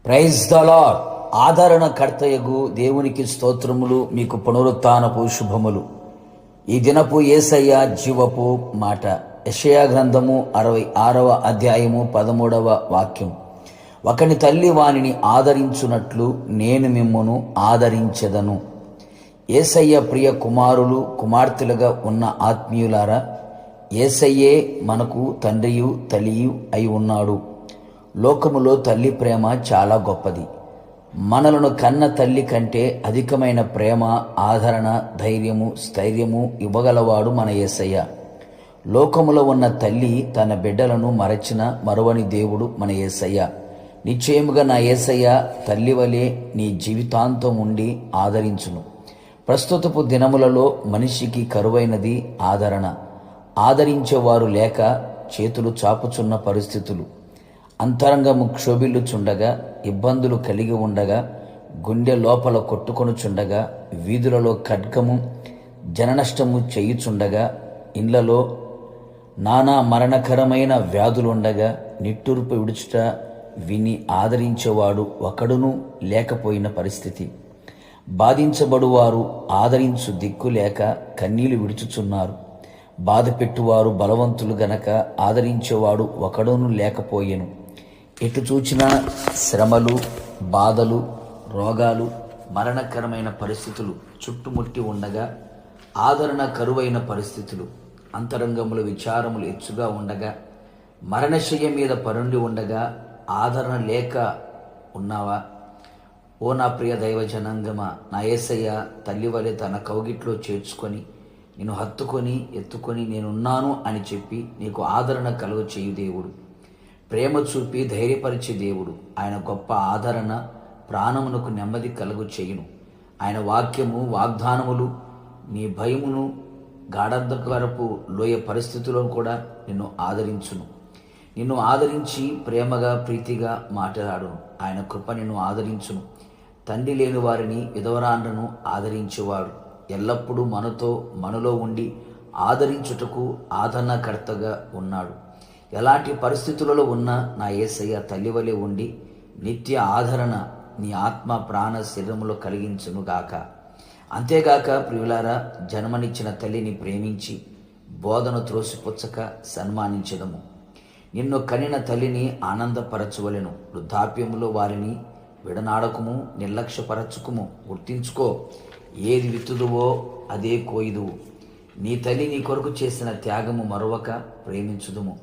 Praise the lord. ఆదరణకర్తయగు దేవునికి స్తోత్రములు. మీకు పునరుత్థానపు శుభములు. ఈ దినపు యేసయ్య జీవపు మాట. యెషయా గ్రంథము 66వ అధ్యాయము 13వ వాక్యం. ఒకని తల్లి వానిని ఆదరించున్నట్లు నేను మిమ్మును ఆదరించెదను. యేసయ్య ప్రియ కుమారులు కుమార్తెలుగా ఉన్న ఆత్మీయులారా, యేసయ్యే మనకు తండ్రియు తల్లియు అయి ఉన్నాడు. లోకములో తల్లి ప్రేమ చాలా గొప్పది. మనలను కన్న తల్లి కంటే అధికమైన ప్రేమ, ఆదరణ, ధైర్యము, స్థైర్యము ఇవ్వగలవాడు మన యేసయ్య. లోకములో ఉన్న తల్లి తన బిడ్డలను మరచిన మరువని దేవుడు మన యేసయ్య. నిశ్చయముగా నా యేసయ్య తల్లి వలె నీ జీవితాంతం ఉండి ఆదరించును. ప్రస్తుతపు దినములలో మనిషికి కరువైనది ఆదరణ. ఆదరించేవారు లేక చేతులు చాపుచున్న పరిస్థితులు. అంతరంగము క్షోభిల్లుచుండగా, ఇబ్బందులు కలిగి ఉండగా, గుండె లోపల కొట్టుకొనుచుండగా, వీధులలో ఖడ్గము జననష్టము చేయుచుండగా, ఇండ్లలో నానా మరణకరమైన వ్యాధులుండగా, నిట్టూర్పు విడుచుట విని ఆదరించేవాడు ఒకడును లేకపోయిన పరిస్థితి. బాధించబడువారు ఆదరించు దిక్కు లేక కన్నీళ్లు విడుచుచున్నారు. బాధ పెట్టువారు బలవంతులు గనక ఆదరించేవాడు ఒకడును లేకపోయెను. ఎటు చూచినా శ్రమలు, బాధలు, రోగాలు, మరణకరమైన పరిస్థితులు చుట్టుముట్టి ఉండగా, ఆదరణ కరువైన పరిస్థితులు, అంతరంగముల విచారములు ఎచ్చుగా ఉండగా, మరణశయ్య మీద పరుండి ఉండగా ఆదరణ లేక ఉన్నావా? ఓ నా ప్రియ దైవ జనాంగమా, నా యేసయ్య తల్లి వలె తన కౌగిట్లో చేర్చుకొని నిన్ను హత్తుకొని ఎత్తుకొని నేనున్నాను అని చెప్పి నీకు ఆదరణ కలుగ చేయు దేవుడు. ప్రేమ చూపి ధైర్యపరిచే దేవుడు. ఆయన గొప్ప ఆదరణ ప్రాణమునకు నెమ్మది కలుగు చేయును. ఆయన వాక్యము, వాగ్దానములు నీ భయమును గాఢంధకరపు లోయ పరిస్థితుల్లో కూడా నిన్ను ఆదరించును. నిన్ను ఆదరించి ప్రేమగా ప్రీతిగా మాట్లాడును. ఆయన కృప నిన్ను ఆదరించును. తండ్రి లేని వారిని, విధవరాండ్రను ఆదరించేవాడు. ఎల్లప్పుడూ మనలో ఉండి ఆదరించుటకు ఆదరణకర్తగా ఉన్నాడు. ఎలాంటి పరిస్థితులలో ఉన్నా నా యేసయ్య తల్లివలే ఉండి నిత్య ఆదరణ నీ ఆత్మ ప్రాణ శరీరములో కలిగించునుగాక. అంతేగాక ప్రియులారా, జన్మనిచ్చిన తల్లిని ప్రేమించి బోధన త్రోసిపుచ్చక సన్మానించదము. నిన్ను కనిన తల్లిని ఆనందపరచవలెను. వృద్ధాప్యములో వారిని విడనాడకుము, నిర్లక్ష్యపరచుకుము. గుర్తించుకో, ఏది విత్తుదువో అదే కోయుదువు. నీ తల్లి నీ కొరకు చేసిన త్యాగము మరొక ప్రేమించుదుము.